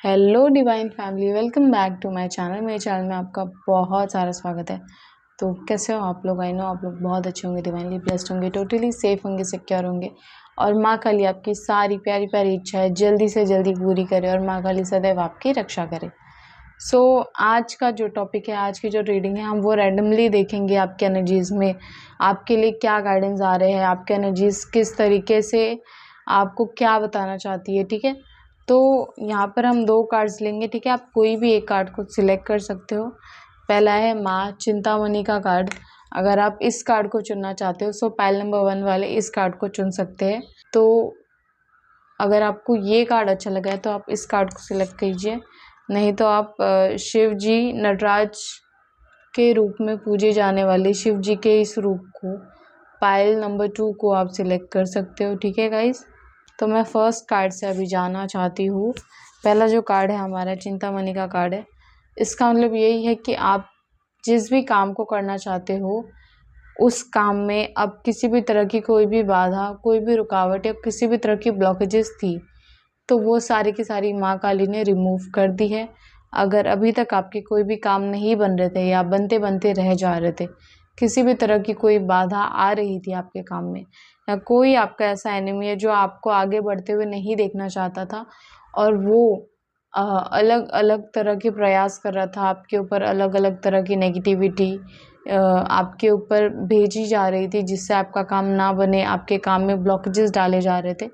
Hello divine family, welcome back to my channel. मेरे channel में आपका बहुत सारा स्वागत है। तो कैसे हो आप लोग? आई नो आप लोग बहुत अच्छे होंगे, डिवाइनली ब्लेस्ड होंगे, टोटली सेफ होंगे, सिक्योर होंगे। और माँ काली आपकी सारी प्यारी प्यारी इच्छाएं जल्दी से जल्दी पूरी करे और माँ काली सदैव आपकी रक्षा करे। आज का जो टॉपिक है, आज की जो रीडिंग है, हम वो रैंडमली देखेंगे आपके एनर्जीज़ में आपके लिए क्या गाइडेंस आ रहे हैं, आपके एनर्जीज़ किस तरीके से आपको क्या बताना चाहती है। ठीक है, तो यहाँ पर हम 2 कार्ड्स लेंगे। ठीक है, आप कोई भी एक कार्ड को सिलेक्ट कर सकते हो। पहला है माँ चिंतामणि का कार्ड। अगर आप इस कार्ड को चुनना चाहते हो सो पाइल नंबर 1 वाले इस कार्ड को चुन सकते हैं। तो अगर आपको ये कार्ड अच्छा लगा है तो आप इस कार्ड को सिलेक्ट कीजिए, नहीं तो आप शिव जी नटराज के रूप में पूजे जाने वाले शिव जी के इस रूप को, पायल नंबर 2 को आप सिलेक्ट कर सकते हो। ठीक है गाइस, तो मैं फर्स्ट कार्ड से अभी जाना चाहती हूँ। पहला जो कार्ड है हमारा चिंतामणि का कार्ड है। इसका मतलब यही है कि आप जिस भी काम को करना चाहते हो उस काम में अब किसी भी तरह की कोई भी बाधा, कोई भी रुकावट या किसी भी तरह की ब्लॉकेजेस थी तो वो सारी की सारी माँ काली ने रिमूव कर दी है। अगर अभी तक आपके कोई भी काम नहीं बन रहे थे या बनते बनते रह जा रहे थे, किसी भी तरह की कोई बाधा आ रही थी आपके काम में, या कोई आपका ऐसा एनिमी है जो आपको आगे बढ़ते हुए नहीं देखना चाहता था और वो अलग अलग तरह के प्रयास कर रहा था आपके ऊपर, अलग अलग तरह की नेगेटिविटी आपके ऊपर भेजी जा रही थी जिससे आपका काम ना बने, आपके काम में ब्लॉकेजेस डाले जा रहे थे,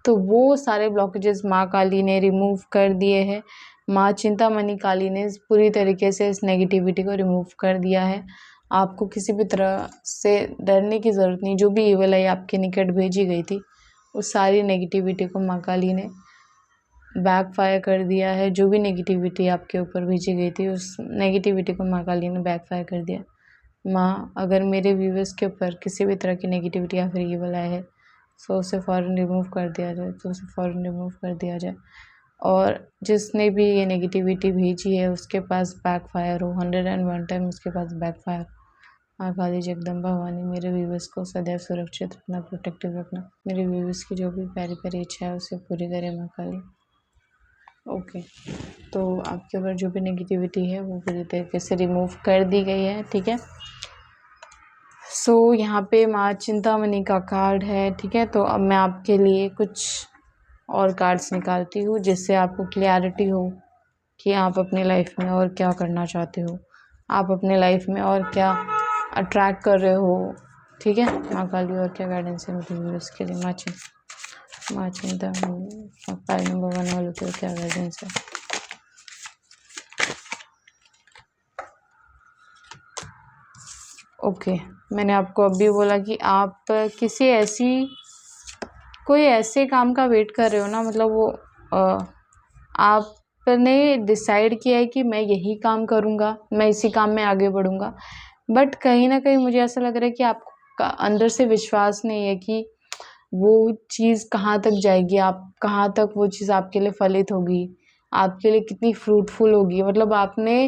तो वो सारे ब्लॉकेजेस माँ काली ने रिमूव कर दिए हैं। माँ चिंतामणि काली ने पूरी तरीके से इस नेगेटिविटी को रिमूव कर दिया है। आपको किसी भी तरह से डरने की ज़रूरत नहीं। जो भी ईवल आई आपके निकट भेजी गई थी उस सारी नेगेटिविटी को माँ काली ने बैकफायर कर दिया है। जो भी नेगेटिविटी आपके ऊपर भेजी गई थी उस नेगेटिविटी को माँ काली ने बैकफायर कर दिया। माँ, अगर मेरे व्यूवर्स के ऊपर किसी भी तरह की नेगेटिविटी या फिर ईवल आए है सो उसे फ़ौरन रिमूव कर दिया जाए, तो उसे फ़ौरन रिमूव कर दिया जाए। और जिसने भी ये नेगेटिविटी भेजी है उसके पास बैकफायर हो, 101 टाइम उसके पास बैकफायर। माँ काली जगदम्बा भवानी मेरे व्यूवर्स को सदैव सुरक्षित रखना, प्रोटेक्टिव रखना। मेरे व्यूवर्स की जो भी प्यारी प्यारी इच्छा है उसे पूरी करे माँ काली। ओके, तो आपके ऊपर जो भी नेगेटिविटी है वो पूरी तरीके से रिमूव कर दी गई है। ठीक है, यहाँ पे माँ चिंतामणि का कार्ड है। ठीक है, तो अब मैं आपके लिए कुछ और कार्ड्स निकालती हूँ जिससे आपको क्लियरिटी हो कि आप अपनी लाइफ में और क्या करना चाहते हो, आप अपने लाइफ में और क्या अट्रैक्ट कर रहे हो। ठीक है, माँ काली और क्या गाइडेंस है मेरे उसके लिए। माँ चिंतामणि फाइल नंबर 1 वालों के क्या गाइडेंस है। ओके, मैंने आपको अभी बोला कि आप कोई ऐसे काम का वेट कर रहे हो ना, मतलब वो आपने डिसाइड किया है कि मैं यही काम करूँगा, मैं इसी काम में आगे बढ़ूँगा, बट कहीं ना कहीं मुझे ऐसा लग रहा है कि आपका अंदर से विश्वास नहीं है कि वो चीज़ कहाँ तक जाएगी, आप कहाँ तक वो चीज़ आपके लिए फलित होगी, आपके लिए कितनी फ्रूटफुल होगी। मतलब आपने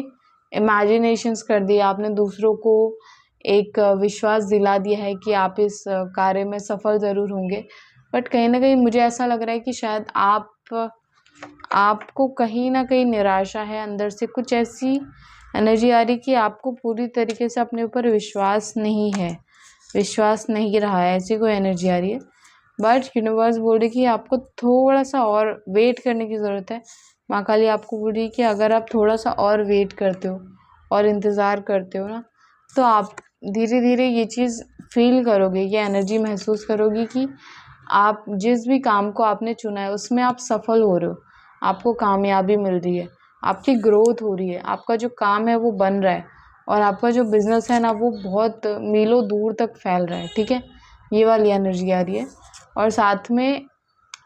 इमेजिनेशंस कर दिया, आपने दूसरों को एक विश्वास दिला दिया है कि आप इस कार्य में सफल ज़रूर होंगे, बट कहीं ना कहीं मुझे ऐसा लग रहा है कि शायद आपको कहीं ना कहीं निराशा है अंदर से। कुछ ऐसी एनर्जी आ रही कि आपको पूरी तरीके से अपने ऊपर विश्वास नहीं है, विश्वास नहीं रहा है, ऐसी कोई एनर्जी आ रही है। बट यूनिवर्स बोल रही कि आपको थोड़ा सा और वेट करने की ज़रूरत है। माँ काली आपको बोल रही कि अगर आप थोड़ा सा और वेट करते हो और इंतज़ार करते हो ना, तो आप धीरे धीरे ये चीज़ फील करोगे, ये एनर्जी महसूस करोगी कि आप जिस भी काम को आपने चुना है उसमें आप सफल हो रहे हो, आपको कामयाबी मिल रही है, आपकी ग्रोथ हो रही है, आपका जो काम है वो बन रहा है और आपका जो बिज़नेस है ना वो बहुत मीलों दूर तक फैल रहा है। ठीक है, ये वाली एनर्जी आ रही है। और साथ में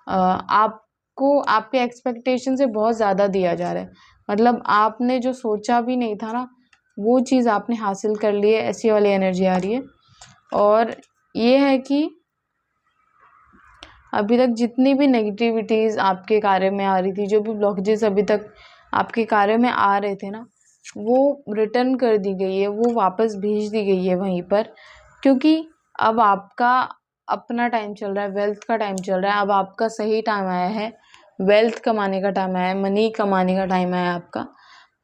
आपको आपके एक्सपेक्टेशन से बहुत ज़्यादा दिया जा रहा है, मतलब आपने जो सोचा भी नहीं था ना वो चीज़ आपने हासिल कर ली है, ऐसी वाली एनर्जी आ रही है। और ये है कि अभी तक जितनी भी नेगेटिविटीज़ आपके कार्य में आ रही थी, जो भी ब्लॉकेजेस अभी तक आपके कार्य में आ रहे थे ना, वो रिटर्न कर दी गई है, वो वापस भेज दी गई है वहीं पर, क्योंकि अब आपका अपना टाइम चल रहा है, वेल्थ का टाइम चल रहा है, अब आपका सही टाइम आया है वेल्थ कमाने का टाइम आया है, मनी कमाने का टाइम आया है आपका।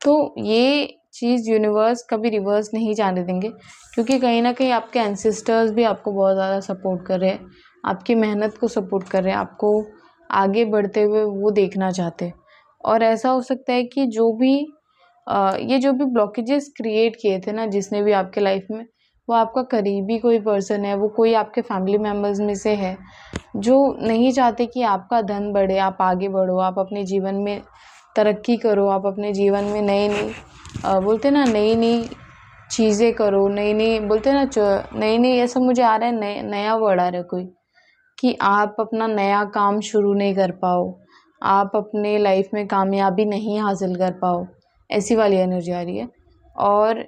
तो ये चीज़ यूनिवर्स कभी रिवर्स नहीं जाने देंगे, क्योंकि कहीं ना कहीं आपके एंसेस्टर्स भी आपको बहुत ज़्यादा सपोर्ट कर रहे हैं, आपकी मेहनत को सपोर्ट कर रहे हैं, आपको आगे बढ़ते हुए वो देखना चाहते हैं। और ऐसा हो सकता है कि ये जो भी ब्लॉकेजेस क्रिएट किए थे ना जिसने भी आपके लाइफ में, वो आपका करीबी कोई पर्सन है, वो कोई आपके फैमिली मेम्बर्स में से है जो नहीं चाहते कि आपका धन बढ़े, आप आगे बढ़ो, आप अपने जीवन में तरक्की करो, आप अपने जीवन में नई नई बोलते ना नई नई चीज़ें करो, नई नई बोलते ना नई नई, ऐसा मुझे आ रहा है नया वर्ड आ रहा है कोई, कि आप अपना नया काम शुरू नहीं कर पाओ, आप अपने लाइफ में कामयाबी नहीं हासिल कर पाओ, ऐसी वाली एनर्जी आ रही है। और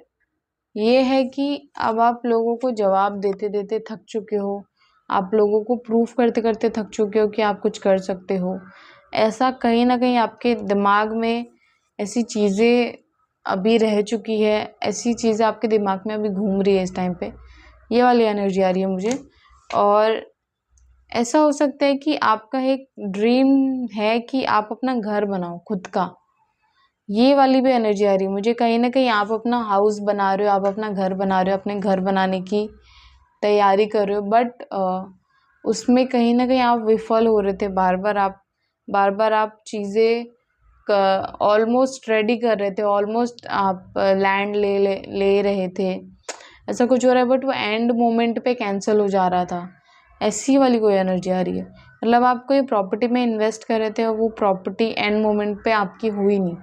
ये है कि अब आप लोगों को जवाब देते देते थक चुके हो, आप लोगों को प्रूफ करते करते थक चुके हो कि आप कुछ कर सकते हो। ऐसा कहीं ना कहीं आपके दिमाग में ऐसी चीज़ें अभी रह चुकी है, ऐसी चीज़ें आपके दिमाग में अभी घूम रही है इस टाइम पे, ये वाली एनर्जी आ रही है मुझे। और ऐसा हो सकता है कि आपका एक ड्रीम है कि आप अपना घर बनाओ खुद का, ये वाली भी एनर्जी आ रही है मुझे। कहीं ना कहीं आप अपना हाउस बना रहे हो, आप अपना घर बना रहे हो, अपने घर बनाने की तैयारी कर रहे हो, बट उसमें कहीं ना कहीं आप विफल हो रहे थे। बार बार आप चीज़ें ऑलमोस्ट रेडी कर रहे थे, ऑलमोस्ट आप लैंड ले रहे थे, ऐसा कुछ हो रहा है, बट वो एंड मोमेंट पे कैंसिल हो जा रहा था, ऐसी वाली कोई एनर्जी आ रही है। मतलब आप कोई प्रॉपर्टी में इन्वेस्ट कर रहे थे और वो प्रॉपर्टी एंड मोमेंट पे आपकी हुई नहीं,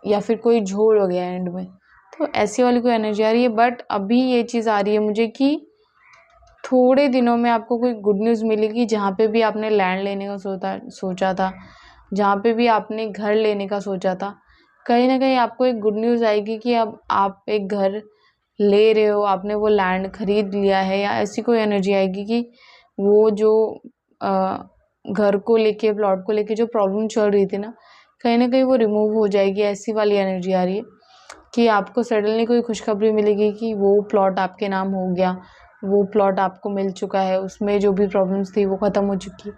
या फिर कोई झोल हो गया एंड में, तो ऐसी वाली कोई एनर्जी आ रही है। बट अभी ये चीज़ आ रही है मुझे कि थोड़े दिनों में आपको कोई गुड न्यूज़ मिलेगी, जहाँ पे भी आपने लैंड लेने का सोचा था, जहाँ पे भी आपने घर लेने का सोचा था, कहीं ना कहीं आपको एक गुड न्यूज़ आएगी कि अब आप एक घर ले रहे हो, आपने वो लैंड खरीद लिया है, या ऐसी कोई एनर्जी आएगी कि वो जो घर को लेके, प्लॉट को लेके जो प्रॉब्लम चल रही थी ना कहीं वो रिमूव हो जाएगी, ऐसी वाली एनर्जी आ रही है। कि आपको सडनली कोई खुशखबरी मिलेगी कि वो प्लॉट आपके नाम हो गया, वो प्लॉट आपको मिल चुका है, उसमें जो भी प्रॉब्लम्स थी वो ख़त्म हो चुकी है,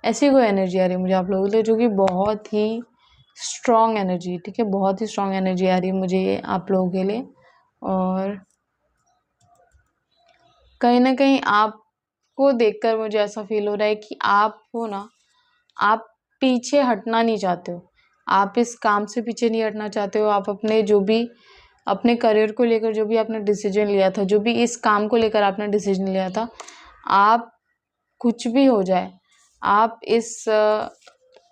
ऐसी कोई एनर्जी आ रही है मुझे आप लोगों के लिए, जो कि बहुत ही स्ट्रॉन्ग एनर्जी, ठीक है, बहुत ही स्ट्रॉन्ग एनर्जी आ रही है मुझे ये आप लोगों के लिए। और कहीं ना कहीं आपको देखकर मुझे ऐसा फील हो रहा है कि आप हो ना, आप पीछे हटना नहीं चाहते हो, आप इस काम से पीछे नहीं हटना चाहते हो, आप अपने जो भी अपने करियर को लेकर जो भी आपने डिसीजन लिया था, जो भी इस काम को लेकर आपने डिसीजन लिया था, आप कुछ भी हो जाए आप इस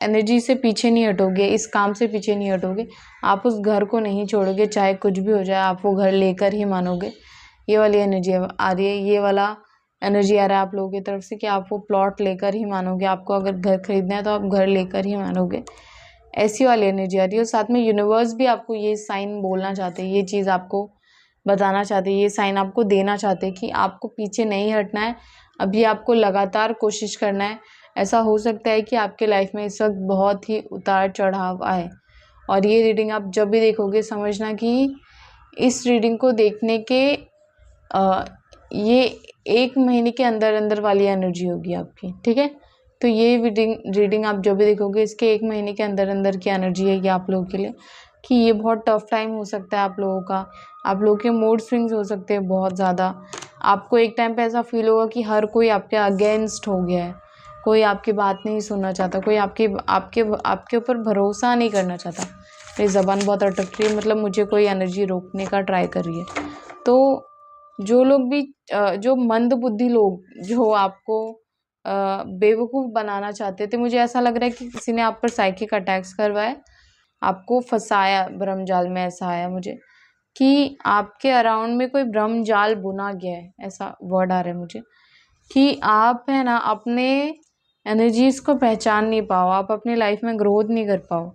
एनर्जी से पीछे नहीं हटोगे, इस काम से पीछे नहीं हटोगे, आप उस घर को नहीं छोड़ोगे, चाहे कुछ भी हो जाए आप वो घर लेकर ही मानोगे। ये वाली एनर्जी आ रही है, ये वाला एनर्जी आ रहा है आप लोगों की तरफ से कि आप वो प्लॉट लेकर ही मानोगे, आपको अगर घर खरीदना है तो आप घर लेकर ही मानोगे, ऐसी वाली एनर्जी आ रही है। और साथ में यूनिवर्स भी आपको ये साइन बोलना चाहते हैं, ये चीज़ आपको बताना चाहते हैं, ये साइन आपको देना चाहते हैं कि आपको पीछे नहीं हटना है, अभी आपको लगातार कोशिश करना है। ऐसा हो सकता है कि आपके लाइफ में इस वक्त बहुत ही उतार चढ़ाव आए, और ये रीडिंग आप जब भी देखोगे समझना कि इस रीडिंग को देखने के ये 1 महीने के अंदर अंदर वाली एनर्जी होगी आपकी, ठीक है। तो ये रीडिंग आप जब भी देखोगे इसके 1 महीने के अंदर अंदर की एनर्जी है ये आप लोगों के लिए, कि ये बहुत टफ टाइम हो सकता है आप लोगों का, आप लोगों के मूड स्विंग्स हो सकते हैं बहुत ज़्यादा, आपको एक टाइम पे ऐसा फील होगा कि हर कोई आपके अगेंस्ट हो गया है, कोई आपकी बात नहीं सुनना चाहता, कोई आपके आपके आपके ऊपर भरोसा नहीं करना चाहता। मेरी ज़बान बहुत अटक रही है, मतलब मुझे कोई एनर्जी रोकने का ट्राई कर रही है। तो जो लोग भी जो मंद बुद्धि लोग जो आपको बेवकूफ़ बनाना चाहते थे, मुझे ऐसा लग रहा है कि किसी ने आप पर साइकिक अटैक्स करवाए, आपको फंसाया भ्रमजाल में। ऐसा आया मुझे कि आपके अराउंड में कोई भ्रमजाल बुना गया है, ऐसा वर्ड आ रहा है मुझे, कि आप है ना अपने एनर्जीज़ को पहचान नहीं पाओ, आप अपनी लाइफ में ग्रोथ नहीं कर पाओ,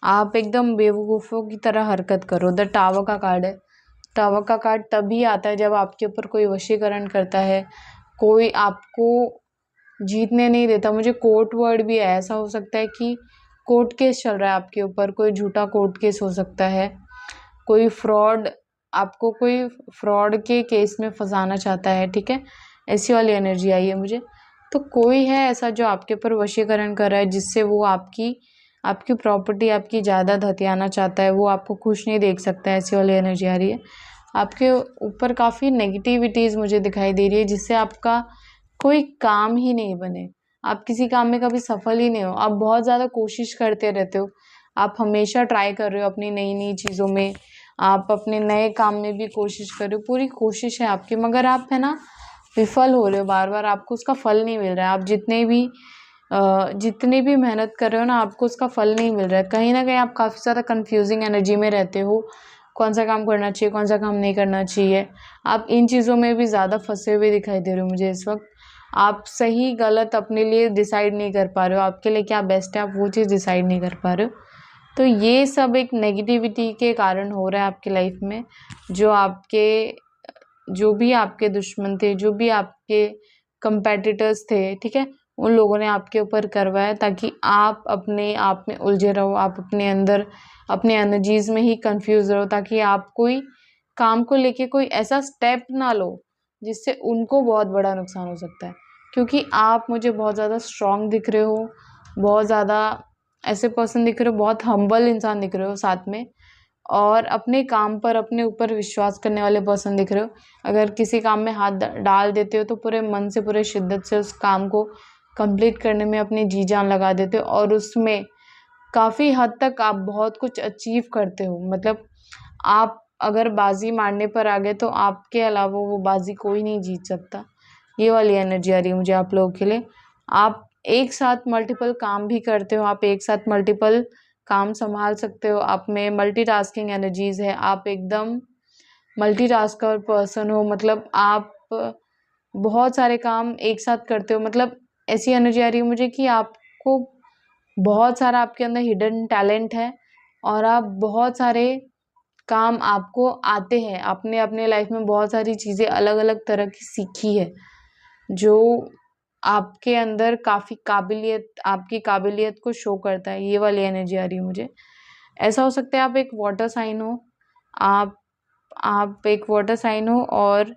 आप एकदम बेवकूफ़ों की तरह हरकत करो। द टावर का कार्ड है, टावर का कार्ड तभी आता है जब आपके ऊपर कोई वशीकरण करता है, कोई आपको जीतने नहीं देता। मुझे कोर्ट वर्ड भी है, ऐसा हो सकता है कि कोर्ट केस चल रहा है आपके ऊपर, कोई झूठा कोर्ट केस हो सकता है, कोई फ्रॉड, आपको कोई फ्रॉड के केस में फंसाना चाहता है, ठीक है, ऐसी वाली एनर्जी आई है मुझे। तो कोई है ऐसा जो आपके ऊपर वशीकरण कर रहा है, जिससे वो आपकी आपकी प्रॉपर्टी, आपकी जायदाद हथियाना चाहता है। वो आपको खुश नहीं देख सकता है, ऐसी वाली एनर्जी आ रही है। आपके ऊपर काफ़ी नेगेटिविटीज़ मुझे दिखाई दे रही है, जिससे आपका कोई काम ही नहीं बने, आप किसी काम में कभी सफल ही नहीं हो। आप बहुत ज़्यादा कोशिश करते रहते हो, आप हमेशा ट्राई कर रहे हो अपनी नई-नई चीज़ों में, आप अपने नए काम में भी कोशिश कर रहे हो, पूरी कोशिश है आपकी, मगर आप है ना विफल हो रहे हो बार-बार, आपको उसका फल नहीं मिल रहा है। आप जितनी भी मेहनत कर रहे हो ना, आपको उसका फल नहीं मिल रहा है। कहीं न कहीं आप काफ़ी ज़्यादा कन्फ्यूज़िंग एनर्जी में रहते हो, कौन-सा काम करना चाहिए, कौन-सा काम नहीं करना चाहिए। आप इन चीज़ों में भी ज़्यादा फँसे हुए दिखाई दे रहे हो मुझे इस वक़्त। आप सही गलत अपने लिए डिसाइड नहीं कर पा रहे हो, आपके लिए क्या बेस्ट है, आप वो चीज़ डिसाइड नहीं कर पा रहे हो। तो ये सब एक नेगेटिविटी के कारण हो रहा है आपकी लाइफ में, जो भी आपके दुश्मन थे, जो भी आपके कंपेटिटर्स थे, ठीक है? उन लोगों ने आपके ऊपर करवाया, ताकि आप अपने आप में उलझे रहो, आप अपने अंदर अपने एनर्जीज़ में ही कन्फ्यूज़ रहो, ताकि आप कोई काम को लेके कोई ऐसा स्टेप ना लो, जिससे उनको बहुत बड़ा नुकसान हो सकता है। क्योंकि आप मुझे बहुत ज़्यादा स्ट्रॉन्ग दिख रहे हो, बहुत ज़्यादा ऐसे पर्सन दिख रहे हो, बहुत हम्बल इंसान दिख रहे हो साथ में, और अपने काम पर अपने ऊपर विश्वास करने वाले पर्सन दिख रहे हो। अगर किसी काम में हाथ डाल देते हो तो पूरे मन से, पूरे शिद्दत से उस काम को कंप्लीट करने में अपनी जी जान लगा देते हो, और उसमें काफ़ी हद तक आप बहुत कुछ अचीव करते हो। मतलब आप अगर बाजी मारने पर आ गए तो आपके अलावा वो बाजी कोई नहीं जीत सकता। ये वाली एनर्जी आ रही है मुझे आप लोगों के लिए। आप एक साथ मल्टीपल काम भी करते हो, आप एक साथ मल्टीपल काम संभाल सकते हो, आप में मल्टीटास्किंग एनर्जीज़ है, आप एकदम मल्टीटास्कर पर्सन हो। मतलब आप बहुत सारे काम एक साथ करते हो। मतलब ऐसी एनर्जी आ रही है मुझे कि आपको बहुत सारा आपके अंदर हिडन टैलेंट है, और आप बहुत सारे काम आपको आते हैं। आपने अपने लाइफ में बहुत सारी चीज़ें अलग-अलग तरह की सीखी है, जो आपके अंदर काफ़ी आपकी काबिलियत को शो करता है। ये वाली एनर्जी आ रही है मुझे। ऐसा हो सकता है आप एक वाटर साइन हो, आप आप एक वाटर साइन हो, और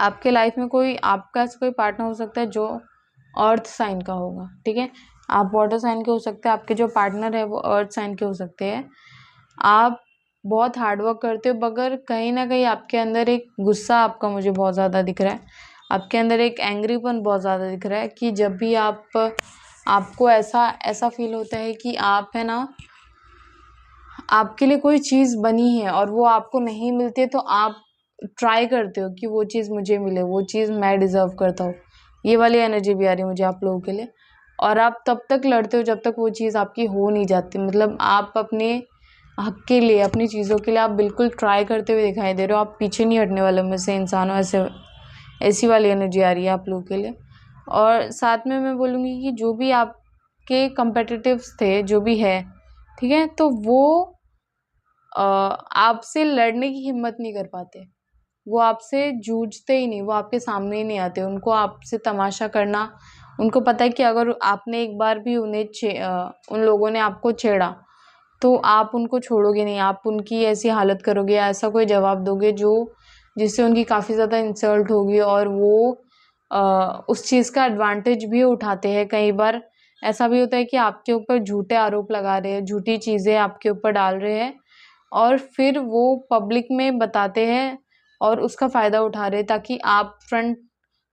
आपके लाइफ में कोई आपका ऐसा कोई पार्टनर हो सकता है जो अर्थ साइन का होगा, ठीक है? आप वाटर साइन के हो सकते हैं, आपके जो पार्टनर है वो अर्थ साइन के हो सकते हैं। आप बहुत हार्ड वर्क करते हो, मगर कहीं न कहीं आपके अंदर एक गुस्सा आपका मुझे बहुत ज़्यादा दिख रहा है। आपके अंदर एक एंग्रीपन बहुत ज़्यादा दिख रहा है, कि जब भी आपको ऐसा ऐसा फ़ील होता है कि आप है ना, आपके लिए कोई चीज़ बनी है और वो आपको नहीं मिलती है, तो आप ट्राई करते हो कि वो चीज़ मुझे मिले, वो चीज़ मैं डिज़र्व करता हूँ। ये वाली एनर्जी भी आ रही है मुझे आप लोगों के लिए, और आप तब तक लड़ते हो जब तक वो चीज़ आपकी हो नहीं जाती। मतलब आप अपने हक के लिए, अपनी चीज़ों के लिए आप बिल्कुल ट्राई करते हुए दिखाई दे रहे हो, आप पीछे नहीं हटने वाले में से इंसान हो। ऐसी वाली एनर्जी आ रही है आप लोगों के लिए। और साथ में मैं बोलूँगी कि जो भी आपके कॉम्पिटिटिव्स थे, जो भी है, ठीक है? तो वो आपसे लड़ने की हिम्मत नहीं कर पाते। वो आपसे जूझते ही नहीं, वो आपके सामने ही नहीं आते। उनको आपसे तमाशा करना, उनको पता है कि अगर आपने एक बार भी उन लोगों ने आपको छेड़ा, तो आप उनको छोड़ोगे नहीं। आप उनकी ऐसी हालत करोगे या ऐसा कोई जवाब दोगे जिससे उनकी काफ़ी ज़्यादा इंसल्ट होगी, और वो उस चीज़ का एडवांटेज भी उठाते हैं। कई बार ऐसा भी होता है कि आपके ऊपर झूठे आरोप लगा रहे हैं, झूठी चीज़ें आपके ऊपर डाल रहे हैं, और फिर वो पब्लिक में बताते हैं और उसका फ़ायदा उठा रहे हैं, ताकि आप फ्रंट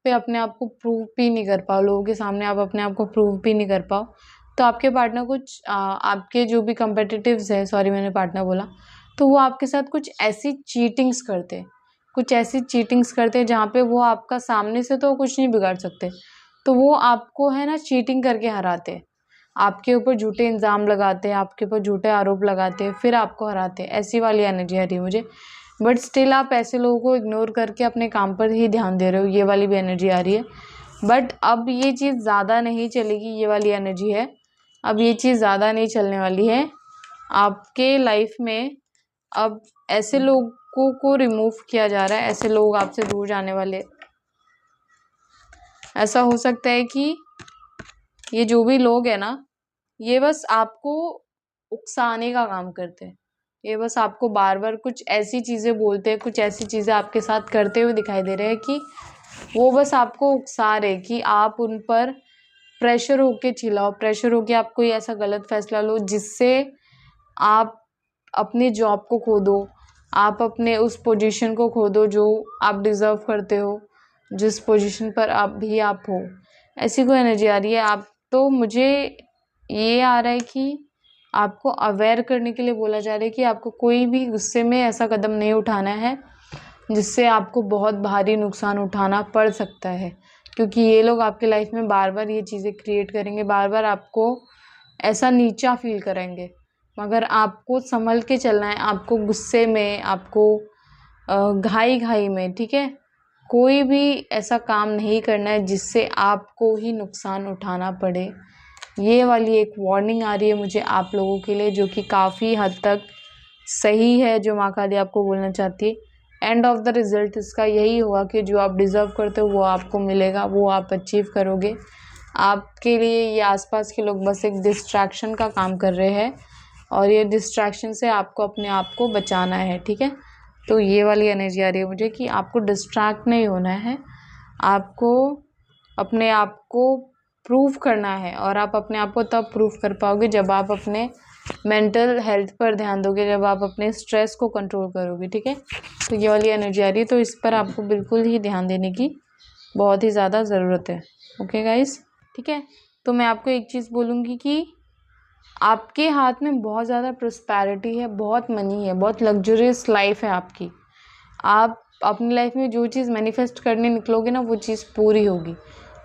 पे अपने आप को प्रूव भी नहीं कर पाओ, लोगों के सामने आप अपने आप को प्रूव भी नहीं कर पाओ। तो आपके पार्टनर आपके जो भी कॉम्पिटिटिव्स हैं, सॉरी मैंने पार्टनर बोला, तो वो आपके साथ कुछ ऐसी चीटिंग्स करते हैं जहाँ पे वो आपका सामने से तो कुछ नहीं बिगाड़ सकते, तो वो आपको है ना चीटिंग करके हराते हैं। आपके ऊपर झूठे इल्ज़ाम लगाते हैं, आपके ऊपर झूठे आरोप लगाते हैं, फिर आपको हराते हैं। ऐसी वाली एनर्जी आ रही है मुझे। बट स्टिल आप ऐसे लोगों को इग्नोर करके अपने काम पर ही ध्यान दे रहे हो, ये वाली भी एनर्जी आ रही है। बट अब ये चीज़ ज़्यादा नहीं चलेगी, ये वाली एनर्जी है। अब ये चीज़ ज़्यादा नहीं चलने वाली है। आपके लाइफ में अब ऐसे लोगों को रिमूव किया जा रहा है, ऐसे लोग आपसे दूर जाने वाले। ऐसा हो सकता है कि ये जो भी लोग हैं ना, ये बस आपको उकसाने का काम करते हैं। ये बस आपको बार-बार कुछ ऐसी चीज़ें बोलते हैं, कुछ ऐसी चीज़ें आपके साथ करते हुए दिखाई दे रहे हैं कि वो बस आपको उकसा रहे कि आप उन पर प्रेशर होके चिल्लाओ, प्रेशर होके आप कोई ऐसा गलत फैसला लो जिससे आप अपनी जॉब को खो दो, आप अपने उस पोजीशन को खो दो जो आप डिज़र्व करते हो, जिस पोजीशन पर आप हो। ऐसी कोई एनर्जी आ रही है। आप तो मुझे ये आ रहा है कि आपको अवेयर करने के लिए बोला जा रहा है कि आपको कोई भी गुस्से में ऐसा कदम नहीं उठाना है जिससे आपको बहुत भारी नुकसान उठाना पड़ सकता है, क्योंकि ये लोग आपके लाइफ में बार बार ये चीज़ें क्रिएट करेंगे, बार बार आपको ऐसा नीचा फील कराएंगे। मगर आपको संभल के चलना है, आपको गुस्से में, आपको घाई घाई में, ठीक है, कोई भी ऐसा काम नहीं करना है जिससे आपको ही नुकसान उठाना पड़े। ये वाली एक वार्निंग आ रही है मुझे आप लोगों के लिए, जो कि काफ़ी हद तक सही है, जो माँ काली आपको बोलना चाहती है। एंड ऑफ द रिज़ल्ट इसका यही होगा कि जो आप डिज़र्व करते हो वो आपको मिलेगा, वो आप अचीव करोगे। आपके लिए ये आसपास के लोग बस एक डिस्ट्रैक्शन का काम कर रहे हैं, और ये डिस्ट्रैक्शन से आपको अपने आप को बचाना है, ठीक है। तो ये वाली एनर्जी आ रही है मुझे कि आपको डिस्ट्रैक्ट नहीं होना है, आपको अपने आप को प्रूव करना है, और आप अपने आप को तब प्रूव कर पाओगे जब आप अपने मेंटल हेल्थ पर ध्यान दोगे, जब आप अपने स्ट्रेस को कंट्रोल करोगे, ठीक है। तो ये वाली एनर्जी आ रही है, तो इस पर आपको बिल्कुल ही ध्यान देने की बहुत ही ज़्यादा ज़रूरत है। ओके गाइस, ठीक है। तो मैं आपको एक चीज़ बोलूँगी कि आपके हाथ में बहुत ज़्यादा प्रॉस्पेरिटी है, बहुत मनी है, बहुत लग्जरियस लाइफ है आपकी। आप अपनी लाइफ में जो चीज़ मैनिफेस्ट करने निकलोगे ना, वो चीज़ पूरी होगी,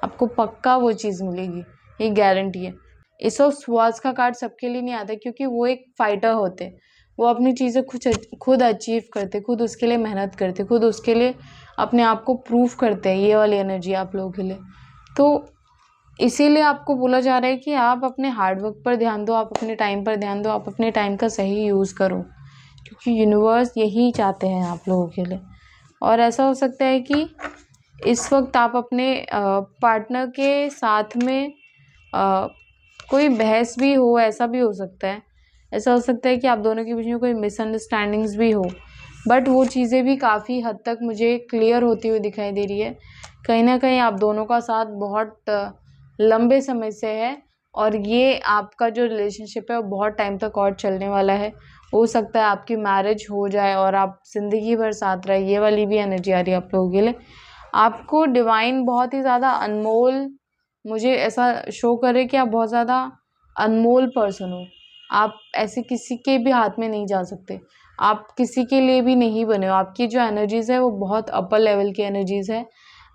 आपको पक्का वो चीज़ मिलेगी, ये गारंटी है। इस वक्त स्वास का कार्ड सबके लिए नहीं आता, क्योंकि वो एक फाइटर होते, वो अपनी चीज़ें खुद अचीव करते, खुद उसके लिए मेहनत करते, खुद उसके लिए अपने आप को प्रूव करते हैं। ये वाली एनर्जी आप लोगों के लिए, तो इसीलिए आपको बोला जा रहा है कि आप अपने हार्डवर्क पर ध्यान दो, आप अपने टाइम पर ध्यान दो, आप अपने टाइम का सही यूज़ करो, क्योंकि यूनिवर्स यही चाहते हैं आप लोगों के लिए। और ऐसा हो सकता है कि इस वक्त आप अपने पार्टनर के साथ में कोई बहस भी हो, ऐसा भी हो सकता है। ऐसा हो सकता है कि आप दोनों के बीच में कोई मिसअंडरस्टैंडिंग्स भी हो, बट वो चीज़ें भी काफ़ी हद तक मुझे क्लियर होती हुई दिखाई दे रही है। कहीं ना कहीं आप दोनों का साथ बहुत लंबे समय से है, और ये आपका जो रिलेशनशिप है वो बहुत टाइम तक और चलने वाला है। हो सकता है आपकी मैरिज हो जाए और आप ज़िंदगी भर साथ रहे। ये वाली भी एनर्जी आ रही है आप लोगों के लिए। आपको डिवाइन बहुत ही ज़्यादा अनमोल, मुझे ऐसा शो करे कि आप बहुत ज़्यादा अनमोल पर्सन हो। आप ऐसे किसी के भी हाथ में नहीं जा सकते, आप किसी के लिए भी नहीं बने हो। आपकी जो एनर्जीज़ है वो बहुत अपर लेवल की एनर्जीज़ है।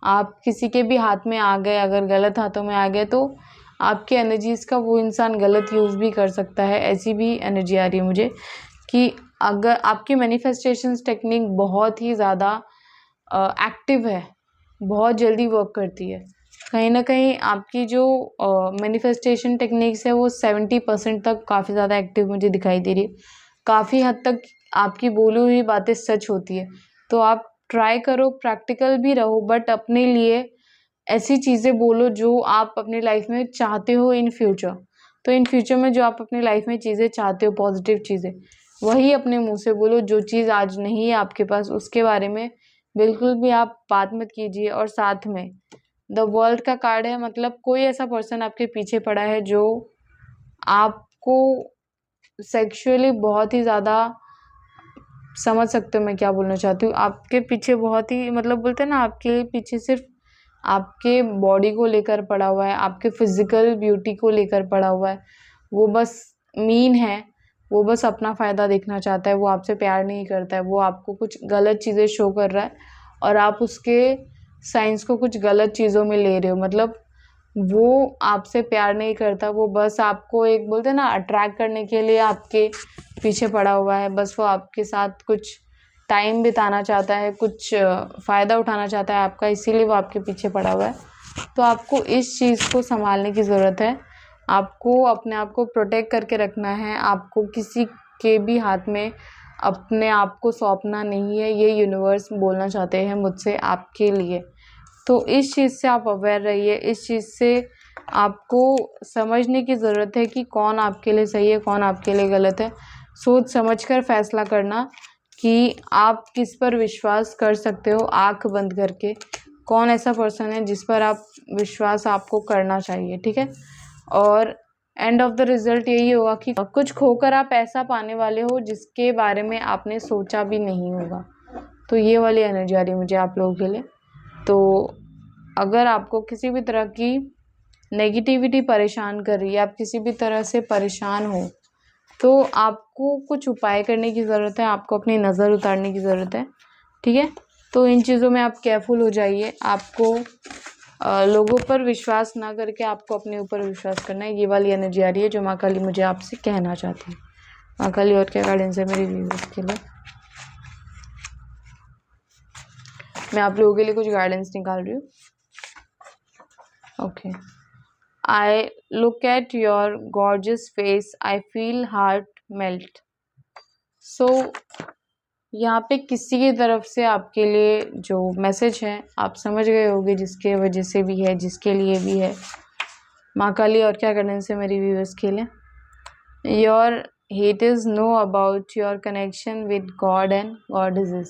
आप किसी के भी हाथ में आ गए, अगर गलत हाथों में आ गए, तो आपके एनर्जीज़ का वो इंसान गलत यूज़ भी कर सकता है। ऐसी भी एनर्जी आ रही है मुझे कि अगर आपकी मैनिफेस्टेशंस टेक्निक बहुत ही ज़्यादा एक्टिव है, बहुत जल्दी वर्क करती है। कहीं ना कहीं आपकी जो मैनिफेस्टेशन टेक्निक्स है वो 70% तक काफ़ी ज़्यादा एक्टिव मुझे दिखाई दे रही है। काफ़ी हद तक आपकी बोली हुई बातें सच होती है। तो आप ट्राई करो, प्रैक्टिकल भी रहो, बट अपने लिए ऐसी चीज़ें बोलो जो आप अपनी लाइफ में चाहते हो इन फ्यूचर। तो इन फ्यूचर में जो आप अपनी लाइफ में चीज़ें चाहते हो, पॉजिटिव चीज़ें, वही अपने मुंह से बोलो। जो चीज़ आज नहीं है आपके पास, उसके बारे में बिल्कुल भी आप बात मत कीजिए। और साथ में द वर्ल्ड का कार्ड है, मतलब कोई ऐसा पर्सन आपके पीछे पड़ा है जो आपको सेक्सुअली बहुत ही ज़्यादा, समझ सकते हो मैं क्या बोलना चाहती हूँ, आपके पीछे बहुत ही, मतलब बोलते हैं ना, आपके पीछे सिर्फ आपके बॉडी को लेकर पड़ा हुआ है, आपके फिजिकल ब्यूटी को लेकर पड़ा हुआ है। वो बस मीन है, वो बस अपना फ़ायदा देखना चाहता है, वो आपसे प्यार नहीं करता है, वो आपको कुछ गलत चीज़ें शो कर रहा है और आप उसके साइंस को कुछ गलत चीज़ों में ले रहे हो। मतलब वो आपसे प्यार नहीं करता, वो बस आपको एक, बोलते हैं ना, अट्रैक्ट करने के लिए आपके पीछे पड़ा हुआ है। बस वो आपके साथ कुछ टाइम बिताना चाहता है, कुछ फ़ायदा उठाना चाहता है आपका, इसीलिए वो आपके पीछे पड़ा हुआ है। तो आपको इस चीज़ को संभालने की ज़रूरत है। आपको अपने आप को प्रोटेक्ट करके रखना है। आपको किसी के भी हाथ में अपने आप को सौंपना नहीं है, ये यूनिवर्स बोलना चाहते हैं मुझसे आपके लिए। तो इस चीज़ से आप अवेयर रहिए, इस चीज़ से आपको समझने की ज़रूरत है कि कौन आपके लिए सही है, कौन आपके लिए गलत है। सोच समझ कर फैसला करना कि आप किस पर विश्वास कर सकते हो, आँख बंद करके। कौन ऐसा पर्सन है जिस पर आप विश्वास आपको करना चाहिए, ठीक है। और एंड ऑफ द रिजल्ट यही होगा कि कुछ खोकर आप ऐसा पाने वाले हो जिसके बारे में आपने सोचा भी नहीं होगा। तो ये वाली एनर्जी आ रही है मुझे आप लोगों के लिए। तो अगर आपको किसी भी तरह की नेगेटिविटी परेशान कर रही है, आप किसी भी तरह से परेशान हो, तो आपको कुछ उपाय करने की ज़रूरत है, आपको अपनी नज़र उतारने की ज़रूरत है, ठीक है। तो इन चीज़ों में आप केयरफुल हो जाइए। आपको लोगों पर विश्वास ना करके आपको अपने ऊपर विश्वास करना है। ये वाली एनर्जी आ रही है जो माँ काली मुझे आपसे कहना चाहती है। माँ काली और क्या गाइडेंस है मेरी व्यूअर्स के लिए? मैं आप लोगों के लिए कुछ गाइडेंस निकाल रही हूँ। Okay, I look at your gorgeous face, I feel heart melt. So यहाँ पे किसी की तरफ से आपके लिए जो मैसेज है आप समझ गए होंगे, जिसके वजह से भी है, जिसके लिए भी है। माँ काली और क्या करने से मेरी व्यूअर्स के लिए? Your haters know about your connection with God and goddesses.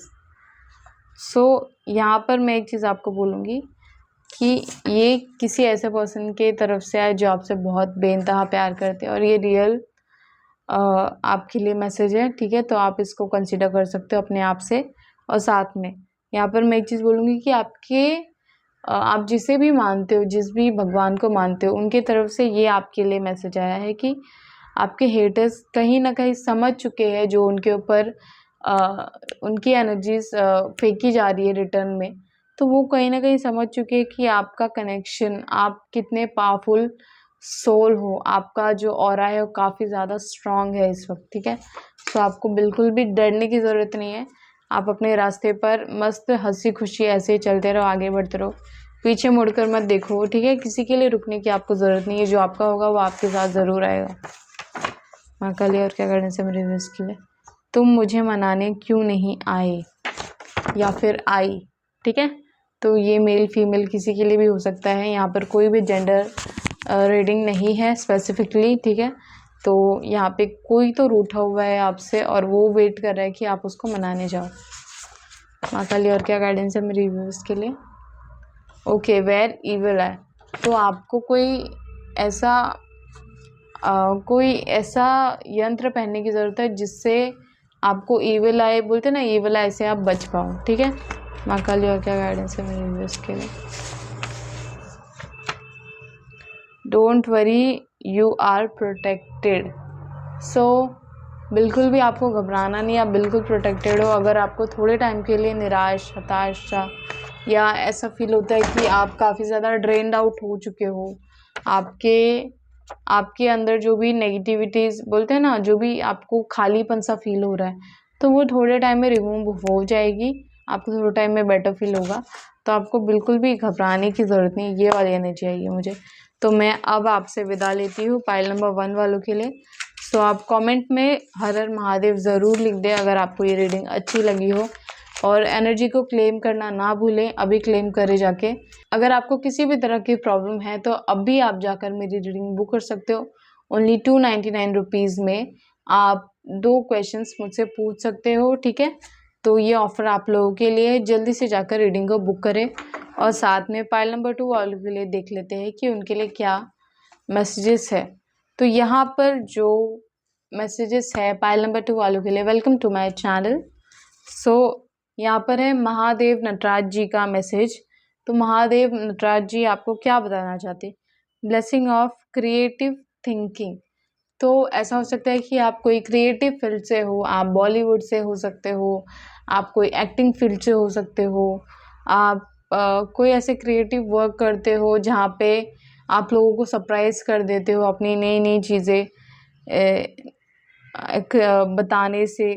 सो यहाँ पर मैं एक चीज़ आपको बोलूँगी कि ये किसी ऐसे पर्सन के तरफ से आए जो आपसे बहुत बेइंतहा प्यार करते हैं, और ये रियल आपके लिए मैसेज है, ठीक है। तो आप इसको कंसिडर कर सकते हो अपने आप से। और साथ में यहाँ पर मैं एक चीज़ बोलूँगी कि आप जिसे भी मानते हो, जिस भी भगवान को मानते हो, उनकी तरफ से ये आपके लिए मैसेज आया है कि आपके हेटर्स कहीं ना कहीं समझ चुके हैं जो उनके ऊपर उनकी एनर्जीज फेंकी जा रही है रिटर्न में। तो वो कहीं ना कहीं समझ चुके हैं कि आपका कनेक्शन, आप कितने पावरफुल सोल हो, आपका जो ऑरा है वो काफ़ी ज़्यादा स्ट्रांग है इस वक्त, ठीक है। सो आपको बिल्कुल भी डरने की ज़रूरत नहीं है। आप अपने रास्ते पर मस्त हंसी खुशी ऐसे ही चलते रहो, आगे बढ़ते रहो, पीछे मुड़कर मत देखो, ठीक है। किसी के लिए रुकने की आपको ज़रूरत नहीं है। जो आपका होगा वो आपके साथ ज़रूर आएगा। माँ काली और क्या करने से मेरे व्यूअर्स के लिए? तुम मुझे मनाने क्यों नहीं आए या फिर आई, ठीक है। तो ये मेल फीमेल किसी के लिए भी हो सकता है। यहाँ पर कोई भी जेंडर रीडिंग नहीं है स्पेसिफिकली, ठीक है। तो यहाँ पे कोई तो रूठा हुआ है आपसे और वो वेट कर रहा है कि आप उसको मनाने जाओ। माँ काली और क्या गाइडेंस है मेरी व्यूअर्स के लिए? ओके, वेयर इविल है। तो आपको कोई ऐसा यंत्र पहनने की ज़रूरत है जिससे आपको ईविल आए, बोलते ना ईविल आए से आप बच पाओ, ठीक है। माँ काली और क्या गाइडेंस है मेरे व्यूअर्स के लिए? Don't worry, you are protected. So बिल्कुल भी आपको घबराना नहीं, आप बिल्कुल प्रोटेक्टेड हो। अगर आपको थोड़े टाइम के लिए निराश, हताशा या ऐसा फील होता है कि आप काफ़ी ज़्यादा ड्रेन्ड आउट हो चुके हो, आपके अंदर जो भी नेगेटिविटीज़ बोलते हैं ना, जो भी आपको खालीपन सा फील हो रहा है, तो वो थोड़े टाइम में रिमूव हो जाएगी। आपको थोड़े टाइम में बेटर फील होगा। तो आपको बिल्कुल भी घबराने की ज़रूरत नहीं, ये वाली एनर्जी आई है मुझे। तो मैं अब आपसे विदा लेती हूँ पाइल नंबर 1 वालों के लिए। सो आप कमेंट में हर हर महादेव ज़रूर लिख दें अगर आपको ये रीडिंग अच्छी लगी हो। और एनर्जी को क्लेम करना ना भूलें, अभी क्लेम करें जाके। अगर आपको किसी भी तरह की प्रॉब्लम है तो अभी आप जाकर मेरी रीडिंग बुक कर सकते हो। ओनली 299 रुपीज़ में आप 2 क्वेश्चंस मुझसे पूछ सकते हो, ठीक है। तो ये ऑफ़र आप लोगों के लिए, जल्दी से जाकर रीडिंग को बुक करें। और साथ में पाइल नंबर 2 वालों के लिए देख लेते हैं कि उनके लिए क्या मैसेजेस है। तो यहाँ पर जो मैसेजेस है पाइल नंबर 2 वालों के लिए, वेलकम टू माय चैनल। सो यहाँ पर है महादेव नटराज जी का मैसेज। तो महादेव नटराज जी आपको क्या बताना चाहते हैं? Blessing of creative thinking. तो ऐसा हो सकता है कि आप कोई क्रिएटिव फील्ड से हो, आप बॉलीवुड से हो सकते हो, आप कोई एक्टिंग फील्ड से हो सकते हो, आप कोई ऐसे क्रिएटिव वर्क करते हो जहाँ पे आप लोगों को सरप्राइज़ कर देते हो अपनी नई नई चीज़ें बताने से।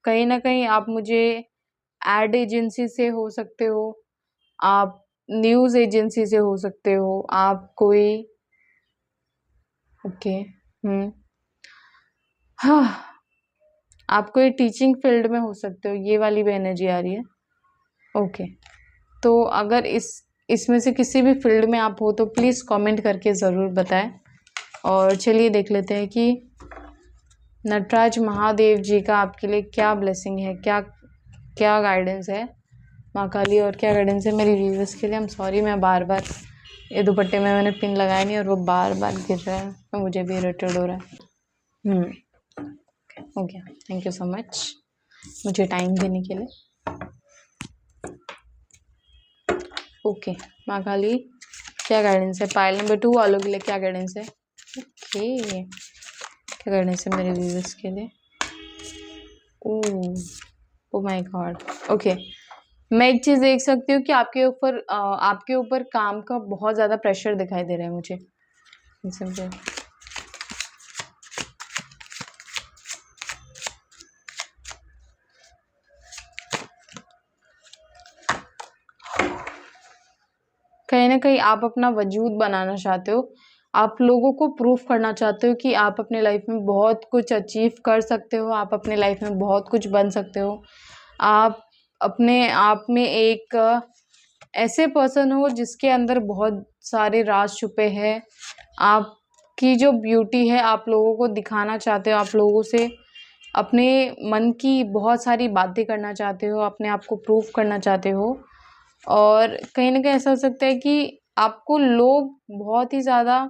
कहीं ना कहीं आप मुझे एड एजेंसी से हो सकते हो, आप न्यूज़ एजेंसी से हो सकते हो, आप कोई ओके हाँ, आप कोई टीचिंग फील्ड में हो सकते हो। ये वाली भी एनर्जी आ रही है। ओके, तो अगर इसमें से किसी भी फील्ड में आप हो तो प्लीज़ कमेंट करके ज़रूर बताएं। और चलिए देख लेते हैं कि नटराज महादेव जी का आपके लिए क्या ब्लेसिंग है, क्या क्या गाइडेंस है माँ काली और क्या गाइडेंस है मेरी व्यूवर्स के लिए। I'm सॉरी, मैं बार बार ये दुपट्टे में मैंने पिन लगाया नहीं और वो बार बार गिर रहा है, तो मुझे भी इरिटेट हो रहा है। हो गया, थैंक यू सो मच मुझे टाइम देने के लिए। ओके माँ काली क्या गाइडेंस है पायल नंबर 2 वालों के लिए, क्या गाइडेंस है? ओके क्या गाइडेंस है मेरे व्यूवर्स के लिए? Oh my God. ओके, मैं एक चीज़ देख सकती हूँ कि आपके ऊपर काम का बहुत ज़्यादा प्रेशर दिखाई दे रहा है मुझे। समझे? कहीं ना कहीं आप अपना वजूद बनाना चाहते हो, आप लोगों को प्रूफ करना चाहते हो कि आप अपने लाइफ में बहुत कुछ अचीव कर सकते हो, आप अपने लाइफ में बहुत कुछ बन सकते हो। आप अपने आप में एक ऐसे पर्सन हो जिसके अंदर बहुत सारे राज छुपे हैं। आपकी जो ब्यूटी है आप लोगों को दिखाना चाहते हो, आप लोगों से अपने मन की बहुत सारी बातें करना चाहते हो, अपने आप को प्रूफ करना चाहते हो। और कहीं ना कहीं ऐसा हो सकता है कि आपको लोग बहुत ही ज़्यादा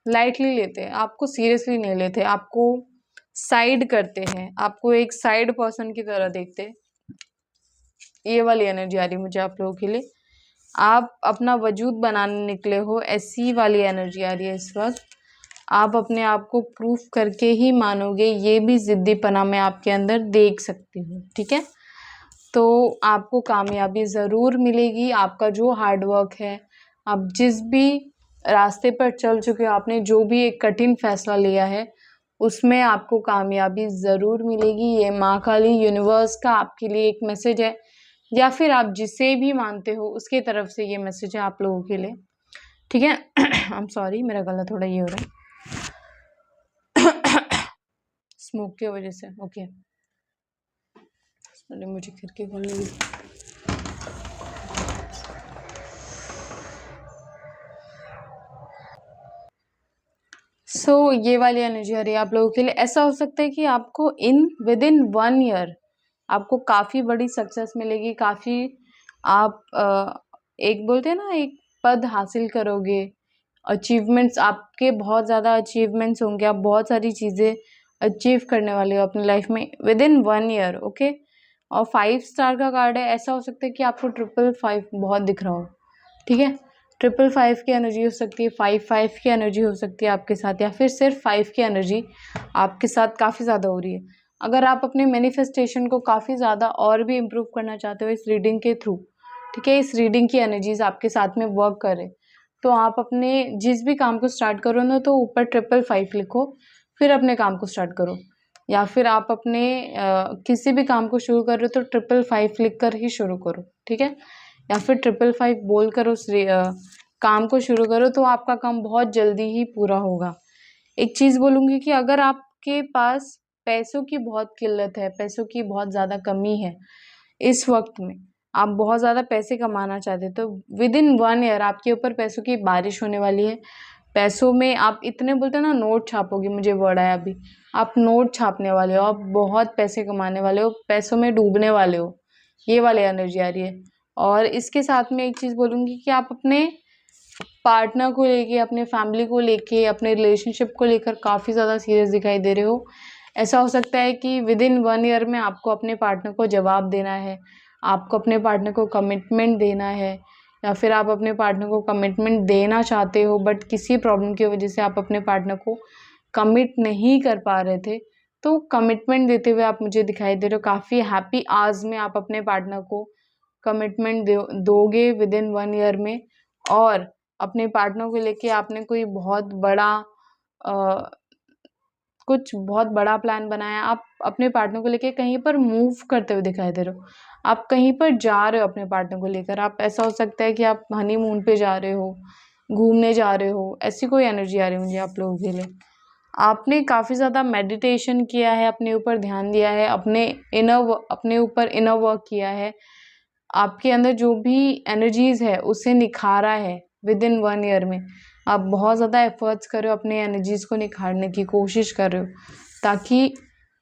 लाइटली लेते हैं, आपको सीरियसली नहीं लेते, आपको साइड करते हैं, आपको एक साइड पर्सन की तरह देखते हैं। ये वाली एनर्जी आ रही मुझे आप लोगों के लिए। आप अपना वजूद बनाने निकले हो, ऐसी वाली एनर्जी आ रही है इस वक्त। आप अपने आप को प्रूफ करके ही मानोगे, ये भी ज़िद्दीपना मैं आपके अंदर देख सकती हूँ। ठीक है, तो आपको कामयाबी ज़रूर मिलेगी। आपका जो हार्ड वर्क है, आप जिस भी रास्ते पर चल चुके हो, आपने जो भी एक कठिन फैसला लिया है, उसमें आपको कामयाबी ज़रूर मिलेगी। ये माँ काली यूनिवर्स का आपके लिए एक मैसेज है, या फिर आप जिसे भी मानते हो उसके तरफ से ये मैसेज है आप लोगों के लिए। ठीक है, आई एम सॉरी, मेरा गला थोड़ा ये हो रहा है स्मोक की वजह से। ओके सॉरी, मुझे खिड़की खोलने की। ये वाली एनर्जी आ रही है आप लोगों के लिए। ऐसा हो सकता है कि आपको विद इन 1 ईयर आपको काफ़ी बड़ी सक्सेस मिलेगी, काफ़ी आप एक बोलते हैं ना, एक पद हासिल करोगे, अचीवमेंट्स आपके बहुत ज़्यादा अचीवमेंट्स होंगे, आप बहुत सारी चीज़ें अचीव करने वाले हो अपनी लाइफ में विद इन 1 ईयर। ओके, और 5 स्टार का कार्ड है। ऐसा हो सकता है कि आपको 555 बहुत दिख रहा हो। ठीक है, 555 की एनर्जी हो सकती है, 55 की एनर्जी हो सकती है आपके साथ, या फिर सिर्फ 5 की एनर्जी आपके साथ काफ़ी ज़्यादा हो रही है। अगर आप अपने मैनिफेस्टेशन को काफ़ी ज़्यादा और भी इम्प्रूव करना चाहते हो इस रीडिंग के थ्रू, ठीक है, इस रीडिंग की एनर्जीज आपके साथ में वर्क करे, तो आप अपने जिस भी काम को स्टार्ट करो ना, तो ऊपर 555 लिखो, फिर अपने काम को स्टार्ट करो। या फिर आप अपने किसी भी काम को शुरू कर रहे हो तो 555 लिख कर ही शुरू करो। ठीक है, या फिर 555 बोल कर उस काम को शुरू करो, तो आपका काम बहुत जल्दी ही पूरा होगा। एक चीज़ बोलूँगी कि अगर आपके पास पैसों की बहुत किल्लत है, पैसों की बहुत ज़्यादा कमी है इस वक्त में, आप बहुत ज़्यादा पैसे कमाना चाहते, तो विद इन 1 ईयर आपके ऊपर पैसों की बारिश होने वाली है। पैसों में आप इतने बोलते हैं ना, नोट छापोगे, मुझे वर्ड आया अभी, आप नोट छापने वाले हो, आप बहुत पैसे कमाने वाले हो, पैसों में डूबने वाले हो। ये वाली एनर्जी आ रही है। और इसके साथ में एक चीज़ बोलूँगी कि आप अपने पार्टनर को लेके, अपने फैमिली को लेके, अपने रिलेशनशिप को लेकर काफ़ी ज़्यादा सीरियस दिखाई दे रहे हो। ऐसा हो सकता है कि विद इन 1 ईयर में आपको अपने पार्टनर को जवाब देना है, आपको अपने पार्टनर को कमिटमेंट देना है, या फिर आप अपने पार्टनर को कमिटमेंट देना चाहते हो बट किसी प्रॉब्लम की वजह से आप अपने पार्टनर को कमिट नहीं कर पा रहे थे, तो कमिटमेंट देते हुए आप मुझे दिखाई दे रहे हो। काफ़ी हैप्पी आवर्स में आप अपने पार्टनर को कमिटमेंट दोगे विद इन 1 ईयर में। और अपने पार्टनर को लेके आपने कोई बहुत बड़ा कुछ बहुत बड़ा प्लान बनाया, आप अपने पार्टनर को लेके कहीं पर मूव करते हुए दिखाई दे रहे हो, आप कहीं पर जा रहे हो अपने पार्टनर को लेकर। आप ऐसा हो सकता है कि आप हनीमून पे जा रहे हो, घूमने जा रहे हो, ऐसी कोई एनर्जी आ रही है मुझे आप लोगों के लिए। आपने काफ़ी ज़्यादा मेडिटेशन किया है, अपने ऊपर ध्यान दिया है, अपने ऊपर इनर वर्क किया है, आपके अंदर जो भी एनर्जीज़ है उसे निखारा है विद इन 1 ईयर में। आप बहुत ज़्यादा एफर्ट्स कर रहे हो, अपने एनर्जीज़ को निखारने की कोशिश कर रहे हो, ताकि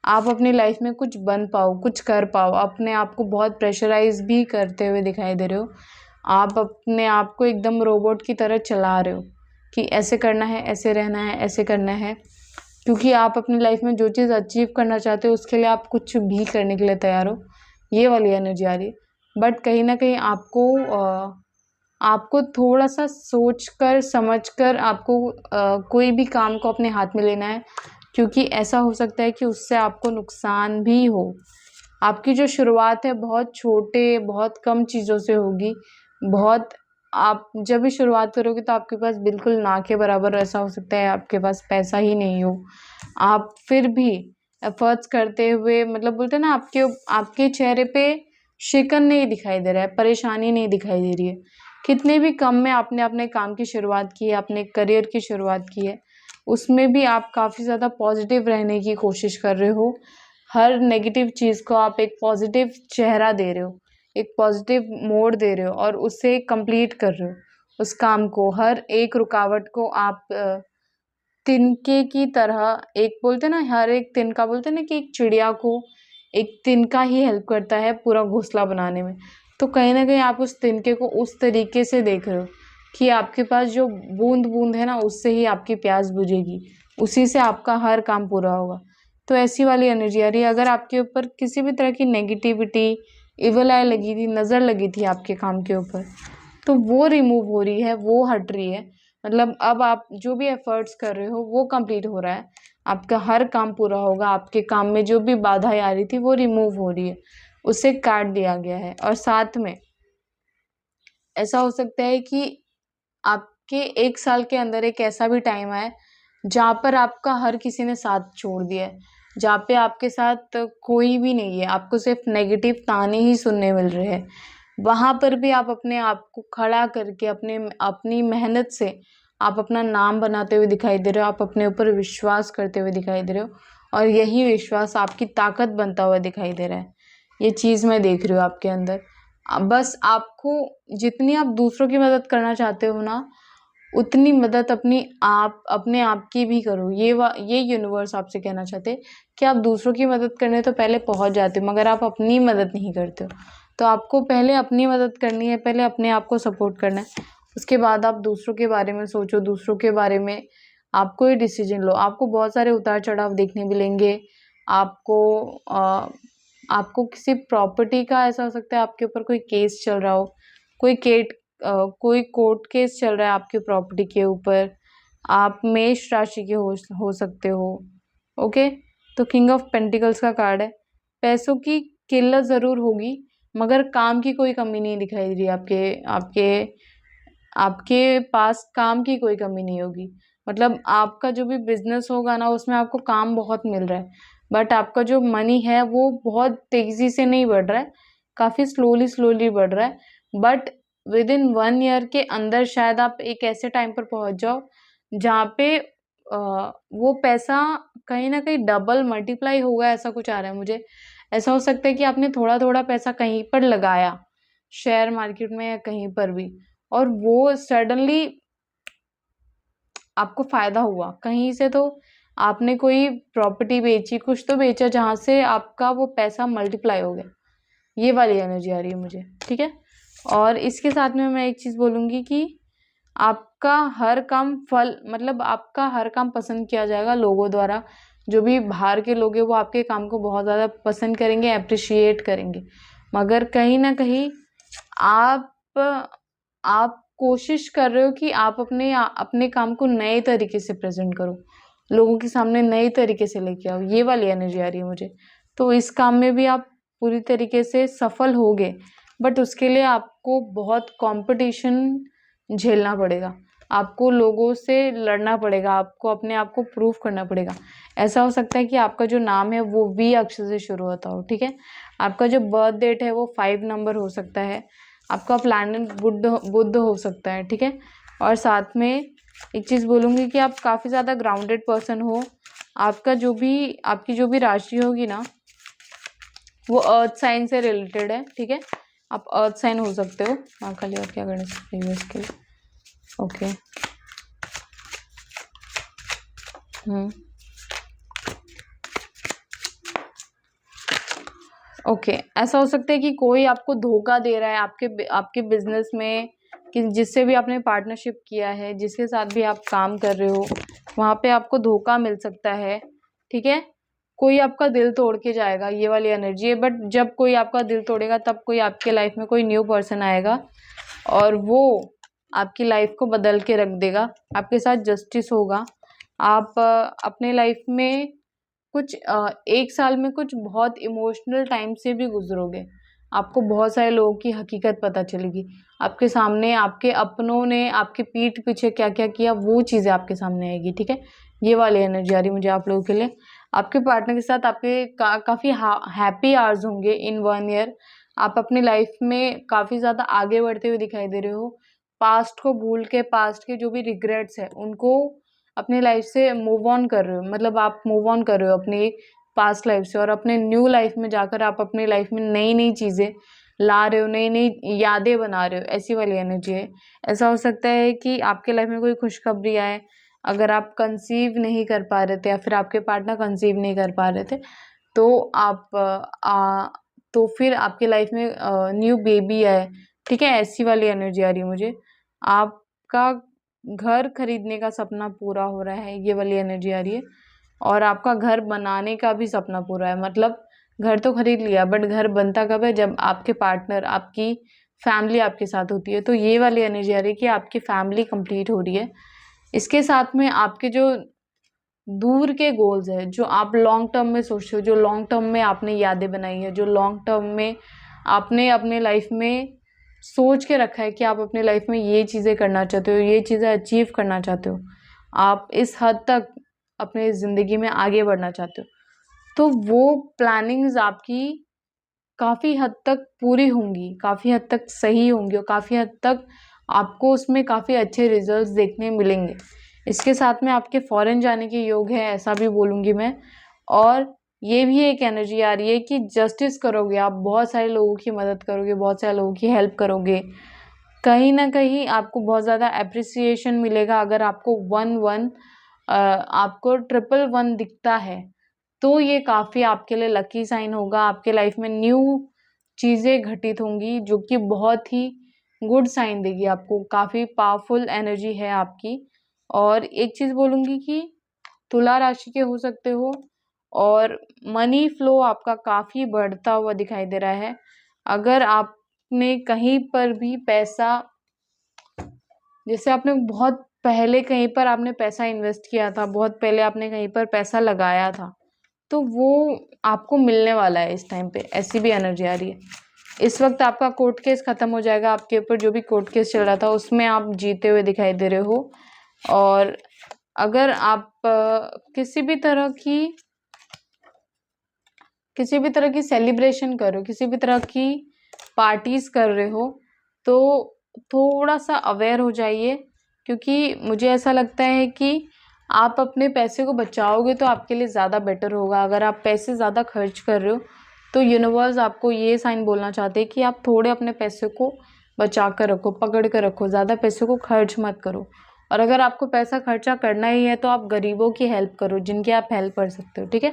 आप अपनी लाइफ में कुछ बन पाओ, कुछ कर पाओ। अपने आप को बहुत प्रेशराइज भी करते हुए दिखाई दे रहे हो। आप अपने आप को एकदम रोबोट की तरह चला रहे हो कि ऐसे करना है, ऐसे रहना है, ऐसे करना है, क्योंकि आप अपनी लाइफ में जो चीज़ अचीव करना चाहते हो उसके लिए आप कुछ भी करने के लिए तैयार हो। ये वाली एनर्जी आ रही है। बट कहीं ना कहीं आपको थोड़ा सा सोच कर समझ कर आपको कोई भी काम को अपने हाथ में लेना है, क्योंकि ऐसा हो सकता है कि उससे आपको नुकसान भी हो। आपकी जो शुरुआत है बहुत छोटे, बहुत कम चीज़ों से होगी। बहुत आप जब भी शुरुआत करोगे तो आपके पास बिल्कुल ना के बराबर ऐसा हो सकता है आपके पास पैसा ही नहीं हो। आप फिर भी एफर्ट्स करते हुए, मतलब बोलते हैं ना, आपके चेहरे पे शिकन नहीं दिखाई दे रहा है, परेशानी नहीं दिखाई दे रही है। कितने भी कम में आपने अपने काम की शुरुआत की है, अपने करियर की शुरुआत की है, उसमें भी आप काफ़ी ज़्यादा पॉजिटिव रहने की कोशिश कर रहे हो। हर नेगेटिव चीज़ को आप एक पॉजिटिव चेहरा दे रहे हो, एक पॉजिटिव मोड़ दे रहे हो और उसे कंप्लीट कर रहे हो। उस काम को, हर एक रुकावट को आप तिनके की तरह, एक बोलते हैं ना, हर एक तिनका, बोलते हैं ना कि एक चिड़िया को एक तिनका ही हेल्प करता है पूरा घोंसला बनाने में। तो कहीं ना कहीं आप उस तिनके को उस तरीके से देख रहे हो कि आपके पास जो बूंद बूंद है ना, उससे ही आपकी प्यास बुझेगी, उसी से आपका हर काम पूरा होगा। तो ऐसी वाली एनर्जी आ रही है। अगर आपके ऊपर किसी भी तरह की नेगेटिविटी, इवल आई लगी थी, नज़र लगी थी आपके काम के ऊपर, तो वो रिमूव हो रही है, वो हट रही है। मतलब अब आप जो भी एफर्ट्स कर रहे हो वो कंप्लीट हो रहा है, आपका हर काम पूरा होगा। आपके काम में जो भी बाधाएं आ रही थी वो रिमूव हो रही है, उसे काट दिया गया है। और साथ में ऐसा हो सकता है कि आपके 1 साल के अंदर एक ऐसा भी टाइम आए जहाँ पर आपका हर किसी ने साथ छोड़ दिया है, जहाँ पे आपके साथ कोई भी नहीं है, आपको सिर्फ नेगेटिव ताने ही सुनने मिल रहे हैं। वहाँ पर भी आप अपने आप को खड़ा करके अपनी मेहनत से आप अपना नाम बनाते हुए दिखाई दे रहे हो, आप अपने ऊपर विश्वास करते हुए दिखाई दे रहे हो, और यही विश्वास आपकी ताकत बनता हुआ दिखाई दे रहा है। ये चीज़ मैं देख रही हूँ आपके अंदर। बस आपको, जितनी आप दूसरों की मदद करना चाहते हो ना, उतनी मदद अपने आप की भी करो। ये यूनिवर्स आपसे कहना चाहते हैं कि आप दूसरों की मदद करने तो पहले पहुंच जाते हो, मगर आप अपनी मदद नहीं करते हो। तो आपको पहले अपनी मदद करनी है, पहले अपने आप को सपोर्ट करना है, उसके बाद आप दूसरों के बारे में सोचो, दूसरों के बारे में आप कोई डिसीजन लो। आपको बहुत सारे उतार चढ़ाव देखने मिलेंगे। आपको आपको किसी प्रॉपर्टी का, ऐसा हो सकता है आपके ऊपर कोई केस चल रहा हो, कोई कोर्ट केस चल रहा है आपकी प्रॉपर्टी के ऊपर। आप मेष राशि के हो सकते हो। ओके, तो किंग ऑफ पेंटिकल्स का कार्ड है। पैसों की किल्लत ज़रूर होगी, मगर काम की कोई कमी नहीं दिखाई दे रही। आपके आपके आपके पास काम की कोई कमी नहीं होगी। मतलब आपका जो भी बिजनेस होगा ना, उसमें आपको काम बहुत मिल रहा है, बट आपका जो मनी है वो बहुत तेज़ी से नहीं बढ़ रहा है, काफ़ी स्लोली स्लोली बढ़ रहा है। बट विद इन 1 ईयर के अंदर शायद आप एक ऐसे टाइम पर पहुंच जाओ जहाँ पे वो पैसा कहीं ना कहीं डबल मल्टीप्लाई होगा, ऐसा कुछ आ रहा है मुझे। ऐसा हो सकता है कि आपने थोड़ा थोड़ा पैसा कहीं पर लगाया, शेयर मार्केट में या कहीं पर भी, और वो सडनली आपको फायदा हुआ कहीं से। तो आपने कोई प्रॉपर्टी बेची, कुछ तो बेचा जहाँ से आपका वो पैसा मल्टीप्लाई हो गया। ये वाली एनर्जी आ रही है मुझे, ठीक है। और इसके साथ में मैं एक चीज़ बोलूँगी कि आपका हर काम मतलब आपका हर काम पसंद किया जाएगा लोगों द्वारा। जो भी बाहर के लोग हैं वो आपके काम को बहुत ज़्यादा पसंद करेंगे, अप्रिशिएट करेंगे। मगर कहीं ना कहीं आप आप कोशिश कर रहे हो कि आप अपने काम को नए तरीके से प्रेजेंट करो, लोगों के सामने नए तरीके से लेके आओ। ये वाली एनर्जी आ रही है मुझे। तो इस काम में भी आप पूरी तरीके से सफल होगे, बट उसके लिए आपको बहुत कंपटीशन झेलना पड़ेगा, आपको लोगों से लड़ना पड़ेगा, आपको अपने आप को प्रूफ करना पड़ेगा। ऐसा हो सकता है कि आपका जो नाम है वो वी अक्षर से शुरू होता हो, ठीक है। आपका जो बर्थ डेट है वो 5 नंबर हो सकता है, आपका प्लैनेट बुध हो सकता है, ठीक है। और साथ में एक चीज़ बोलूँगी कि आप काफ़ी ज़्यादा ग्राउंडेड पर्सन हो। आपकी जो भी राशि होगी ना, वो अर्थ साइन से रिलेटेड है, ठीक है। आप अर्थ साइन हो सकते हो। हाँ, खाली और क्या करना सकते हैं इसके लिए। ओके, ओके, ऐसा हो सकता है कि कोई आपको धोखा दे रहा है आपके बिजनेस में, कि जिससे भी आपने पार्टनरशिप किया है, जिसके साथ भी आप काम कर रहे हो, वहाँ पे आपको धोखा मिल सकता है। ठीक है, कोई आपका दिल तोड़ के जाएगा, ये वाली एनर्जी है। बट जब कोई आपका दिल तोड़ेगा तब कोई आपके लाइफ में कोई न्यू पर्सन आएगा और वो आपकी लाइफ को बदल के रख देगा। आपके साथ जस्टिस होगा। आप अपने लाइफ में कुछ 1 साल में कुछ बहुत इमोशनल टाइम से भी गुज़रोगे। आपको बहुत सारे लोगों की हकीकत पता चलेगी। आपके सामने आपके अपनों ने आपके पीठ पीछे क्या-क्या किया, वो चीज़ें आपके सामने आएगी, ठीक है? ये वाली एनर्जी आ रही है मुझे आप लोगों के लिए। आपके पार्टनर के साथ आपके काफ़ी हैप्पी आवर्स होंगे इन 1 ईयर। आप अपनी लाइफ में काफ़ी ज़्यादा आगे बढ़ते हुए दिखाई दे रहे हो। पास्ट को भूल के, पास्ट के जो भी रिग्रेट्स हैं, उनको अपनी लाइफ से मूव ऑन कर रहे हो। मतलब आप मूव ऑन कर रहे हो अपनी पास्ट लाइफ से और अपने न्यू लाइफ में जाकर आप अपनी लाइफ में नई-नई चीज़ें ला रहे हो, नई-नई यादें बना रहे हो, ऐसी वाली एनर्जी है। ऐसा हो सकता है कि आपके लाइफ में कोई खुशखबरी आए, अगर आप कंसीव नहीं कर पा रहे थे या फिर आपके पार्टनर कंसीव नहीं कर पा रहे थे, तो तो फिर आपकी लाइफ में न्यू बेबी आए, ठीक है? ऐसी वाली एनर्जी आ रही है मुझे। आपका घर खरीदने का सपना पूरा हो रहा है, ये वाली एनर्जी आ रही है। और आपका घर बनाने का भी सपना पूरा है। मतलब घर तो खरीद लिया बट घर बनता कब है? जब आपके पार्टनर, आपकी फैमिली आपके साथ होती है। तो ये वाली एनर्जी आ रही है कि आपकी फैमिली कंप्लीट हो रही है। इसके साथ में आपके जो दूर के गोल्स हैं, जो आप लॉन्ग टर्म में सोचते हो, जो लॉन्ग टर्म में आपने यादें बनाई है, जो लॉन्ग टर्म में आपने अपने लाइफ में सोच के रखा है कि आप अपने लाइफ में ये चीज़ें करना चाहते हो, ये चीज़ें अचीव करना चाहते हो। आप इस हद तक अपने ज़िंदगी में आगे बढ़ना चाहते हो। तो वो प्लानिंग्स आपकी काफ़ी हद तक पूरी होंगी, काफ़ी हद तक सही होंगी और काफ़ी हद तक आपको उसमें काफ़ी अच्छे रिज़ल्ट्स देखने मिलेंगे। इसके साथ में आपके फ़ॉरेन जाने के योग है, ऐसा भी बोलूँगी मैं। और ये भी एक एनर्जी आ रही है कि जस्टिस करोगे आप, बहुत सारे लोगों की मदद करोगे, बहुत सारे लोगों की हेल्प करोगे। कहीं न कहीं आपको बहुत ज़्यादा एप्रिसिएशन मिलेगा। अगर आपको 1-1 आपको 111 दिखता है, तो ये काफ़ी आपके लिए लकी साइन होगा। आपके लाइफ में न्यू चीज़ें घटित होंगी, जो कि बहुत ही गुड साइन देगी आपको। काफ़ी पावरफुल एनर्जी है आपकी। और एक चीज़ बोलूँगी कि तुला राशि के हो सकते हो और मनी फ्लो आपका काफ़ी बढ़ता हुआ दिखाई दे रहा है। अगर आपने कहीं पर भी पैसा, जैसे आपने बहुत पहले कहीं पर आपने पैसा इन्वेस्ट किया था, बहुत पहले आपने कहीं पर पैसा लगाया था, तो वो आपको मिलने वाला है इस टाइम पे, ऐसी भी एनर्जी आ रही है। इस वक़्त आपका कोर्ट केस ख़त्म हो जाएगा, आपके ऊपर जो भी कोर्ट केस चल रहा था उसमें आप जीते हुए दिखाई दे रहे हो। और अगर आप किसी भी तरह की सेलिब्रेशन कर रहे हो, किसी भी तरह की पार्टीज़ कर रहे हो, तो थोड़ा-सा अवेयर हो जाइए, क्योंकि मुझे ऐसा लगता है कि आप अपने पैसे को बचाओगे तो आपके लिए ज़्यादा बेटर होगा। अगर आप पैसे ज़्यादा खर्च कर रहे हो, तो यूनिवर्स आपको ये साइन बोलना चाहते हैं कि आप थोड़े अपने पैसे को बचा कर रखो, पकड़ कर रखो, ज़्यादा पैसे को खर्च मत करो। और अगर आपको पैसा खर्चा करना ही है, तो आप गरीबों की हेल्प करो, जिनकी आप हेल्प कर सकते हो, ठीक है?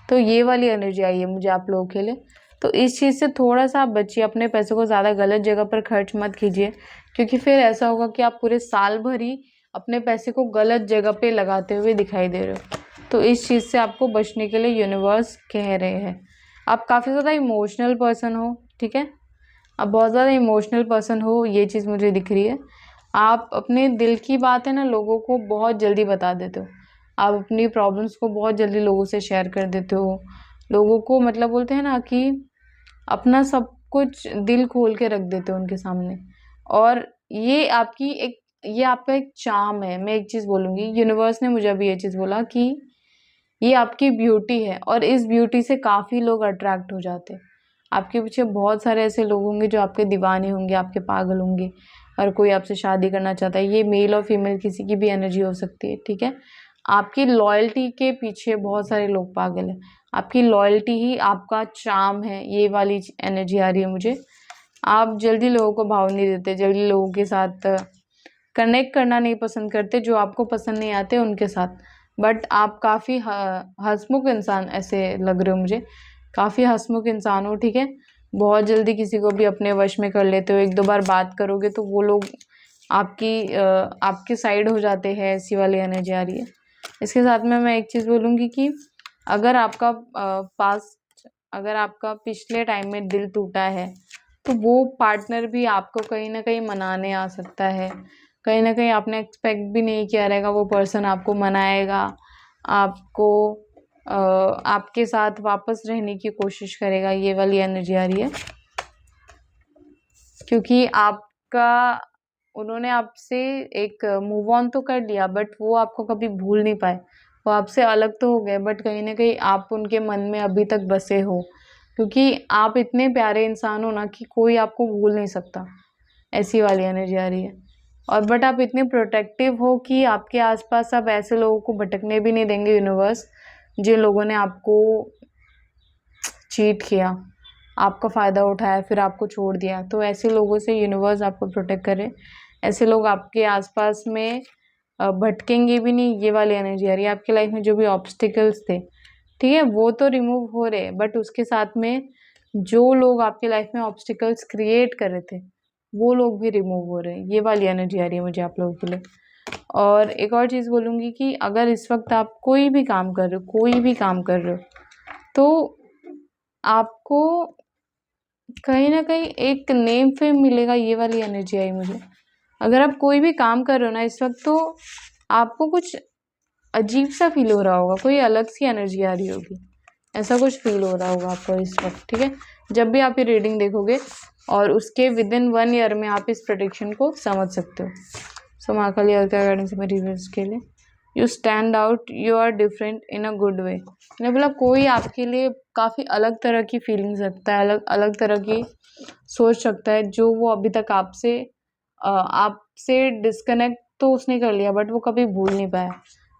तो ये वाली एनर्जी आई है मुझे आप लोगों के लिए। तो इस चीज़ से थोड़ा-सा आप बचिए, अपने पैसों को ज़्यादा गलत जगह पर खर्च मत कीजिए, क्योंकि फिर ऐसा होगा कि आप पूरे साल भर ही अपने पैसे को गलत जगह पे लगाते हुए दिखाई दे रहे हो। तो इस चीज़ से आपको बचने के लिए यूनिवर्स कह रहे हैं। आप काफ़ी ज़्यादा इमोशनल पर्सन हो, ठीक है? आप बहुत ज़्यादा इमोशनल पर्सन हो, ये चीज़ मुझे दिख रही है। आप अपने दिल की बात है ना, लोगों को बहुत जल्दी बता देते हो। आप अपनी प्रॉब्लम्स को बहुत जल्दी लोगों से शेयर कर देते हो। लोगों को मतलब बोलते हैं ना कि अपना सब कुछ दिल खोल के रख देते हो उनके सामने। और ये आपका एक चार्म है। मैं एक चीज़ बोलूँगी, यूनिवर्स ने मुझे अभी ये चीज़ बोला कि ये आपकी ब्यूटी है और इस ब्यूटी से काफ़ी लोग अट्रैक्ट हो जाते हैं। आपके पीछे बहुत सारे ऐसे लोग होंगे जो आपके दीवाने होंगे, आपके पागल होंगे और कोई आपसे शादी करना चाहता है। ये मेल और फीमेल किसी की भी एनर्जी हो सकती है, ठीक है? आपकी लॉयल्टी के पीछे बहुत सारे लोग पागल हैं। आपकी लॉयल्टी ही आपका चार्म है, ये वाली एनर्जी आ रही है मुझे। आप जल्दी लोगों को भाव नहीं देते, जल्दी लोगों के साथ कनेक्ट करना नहीं पसंद करते, जो आपको पसंद नहीं आते उनके साथ। बट आप काफ़ी हँसमुख इंसान ऐसे लग रहे हो मुझे। काफ़ी हंसमुख इंसान हो, ठीक है। बहुत जल्दी किसी को भी अपने वश में कर लेते हो, 1-2 बार बात करोगे तो वो लोग आपकी साइड हो जाते हैं, ऐसी वाली एनर्जी आ रही है। इसके साथ में मैं एक चीज़ बोलूँगी कि अगर आपका पिछले टाइम में दिल टूटा है, तो वो पार्टनर भी आपको कहीं न कहीं मनाने आ सकता है। कहीं न कहीं आपने एक्सपेक्ट भी नहीं किया रहेगा वो पर्सन आपको मनाएगा, आपको आपके साथ वापस रहने की कोशिश करेगा, ये वाली एनर्जी आ रही है। क्योंकि उन्होंने आपसे एक मूव ऑन तो कर लिया, बट वो आपको कभी भूल नहीं पाए। वो आपसे अलग तो हो गए, बट कहीं न कहीं आप उनके मन में अभी तक बसे हो, क्योंकि आप इतने प्यारे इंसान हो ना कि कोई आपको भूल नहीं सकता, ऐसी वाली एनर्जी आ रही है। और बट आप इतने प्रोटेक्टिव हो कि आपके आसपास आप ऐसे लोगों को भटकने भी नहीं देंगे यूनिवर्स, जिन लोगों ने आपको चीट किया, आपका फ़ायदा उठाया, फिर आपको छोड़ दिया। तो ऐसे लोगों से यूनिवर्स आपको प्रोटेक्ट करे। ऐसे लोग आपके आसपास में भटकेंगे भी नहीं, ये वाली एनर्जी आ रही है। आपकी लाइफ में जो भी ऑब्स्टिकल्स थे, ठीक है, वो तो रिमूव हो रहे, बट उसके साथ में जो लोग आपकी लाइफ में ऑब्स्टिकल्स क्रिएट कर रहे थे, वो लोग भी रिमूव हो रहे हैं। ये वाली एनर्जी आ रही है मुझे आप लोगों के लिए। और एक और चीज़ बोलूँगी कि अगर इस वक्त आप कोई भी काम कर रहे हो, तो आपको कहीं न कहीं एक नेम फेम मिलेगा, ये वाली एनर्जी आई मुझे। अगर आप कोई भी काम कर रहे हो ना इस वक्त, तो आपको कुछ अजीब सा फील हो रहा होगा, कोई अलग सी एनर्जी आ रही होगी, ऐसा कुछ फील हो रहा होगा आपको इस वक्त, ठीक है। जब भी आप ये रीडिंग देखोगे और उसके विदिन 1 ईयर में आप इस प्रेडिक्शन को समझ सकते हो। सो महाकाली अर्थ गाइडेंस से मेरी रिव्यूज के लिए, you stand out, you are different in a good way. मैंने बोला कोई आपके लिए काफ़ी अलग तरह की फीलिंग्स रखता है, अलग अलग तरह की सोच रखता है, जो वो अभी तक आपसे डिस्कनेक्ट तो उसने कर लिया, बट वो कभी भूल नहीं पाया।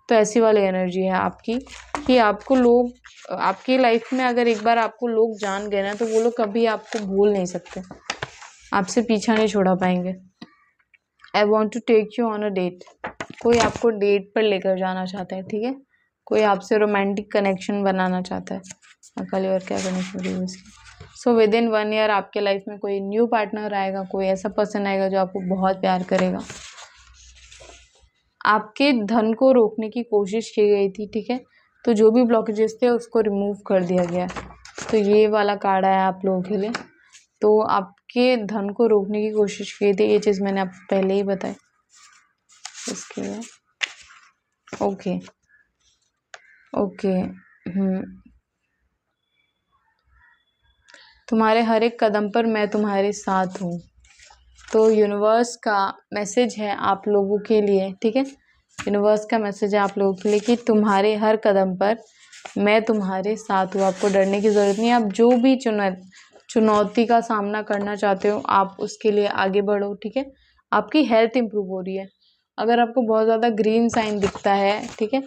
तो ऐसी वाली एनर्जी है आपकी कि आपको लोग आपकी लाइफ में अगर एक बार आपको लोग जान गए ना, तो वो लोग कभी आपको भूल नहीं सकते, आपसे पीछा नहीं छोड़ा पाएंगे। I want to take you on a date, कोई आपको डेट पर लेकर जाना चाहता है, ठीक है। कोई आपसे रोमांटिक कनेक्शन बनाना चाहता है। अकाली और क्या कनेक्शन है इसकी। सो विद इन 1 ईयर आपके लाइफ में कोई न्यू पार्टनर आएगा, कोई ऐसा पर्सन आएगा जो आपको बहुत प्यार करेगा। आपके धन को रोकने की कोशिश की गई थी, ठीक है, तो जो भी ब्लॉकेजेस थे उसको रिमूव कर दिया गया। तो ये वाला कार्ड आया आप लोगों के लिए। तो आपके धन को रोकने की कोशिश की थी, ये चीज़ मैंने आपको पहले ही बताई। इसके लिए ओके ओके तुम्हारे हर एक कदम पर मैं तुम्हारे साथ हूँ। तो यूनिवर्स का मैसेज है आप लोगों के लिए, ठीक है। यूनिवर्स का मैसेज है आप लोगों के लिए कि तुम्हारे हर कदम पर मैं तुम्हारे साथ हूँ। आपको डरने की ज़रूरत नहीं है। आप जो भी चुनौती का सामना करना चाहते हो, आप उसके लिए आगे बढ़ो, ठीक है। आपकी हेल्थ इंप्रूव हो रही है। अगर आपको बहुत ज़्यादा ग्रीन साइन दिखता है, ठीक है,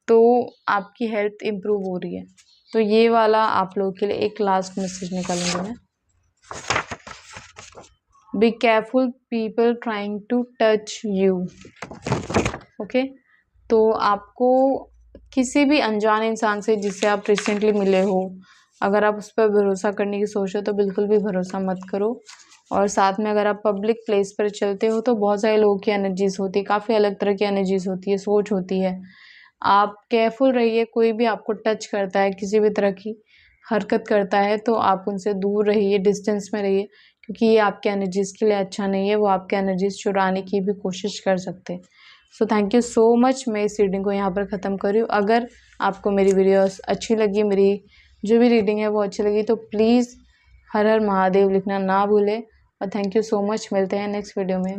तो आपकी हेल्थ इंप्रूव हो रही है। तो ये वाला आप लोगों के लिए एक लास्ट मैसेज निकालूंगी मैं। Be careful people trying to touch you. Okay, तो आपको किसी भी अनजान इंसान से जिससे आप रिसेंटली मिले हो, अगर आप उस पर भरोसा करने की सोचो तो बिल्कुल भी भरोसा मत करो। और साथ में अगर आप पब्लिक प्लेस पर चलते हो तो बहुत सारे लोगों की एनर्जीज होती है, काफ़ी अलग तरह की एनर्जीज होती है, सोच होती है। आप केयरफुल रहिए। कोई भी आपको टच करता है, किसी भी तरह की हरकत करता है, तो आप उनसे दूर रहिए, डिस्टेंस में रहिए, क्योंकि ये आपके एनर्जीज़ के लिए अच्छा नहीं है। वो आपके एनर्जीज़ चुराने की भी कोशिश कर सकते हैं। So thank you so much. मैं इस रीडिंग को यहाँ पर ख़त्म कर रही हूँ। अगर आपको मेरी वीडियोस अच्छी लगी, मेरी जो भी रीडिंग है वो अच्छी लगी, तो प्लीज़ हर हर महादेव लिखना ना भूलें। और थैंक यू सो मच। मिलते हैं नेक्स्ट वीडियो में।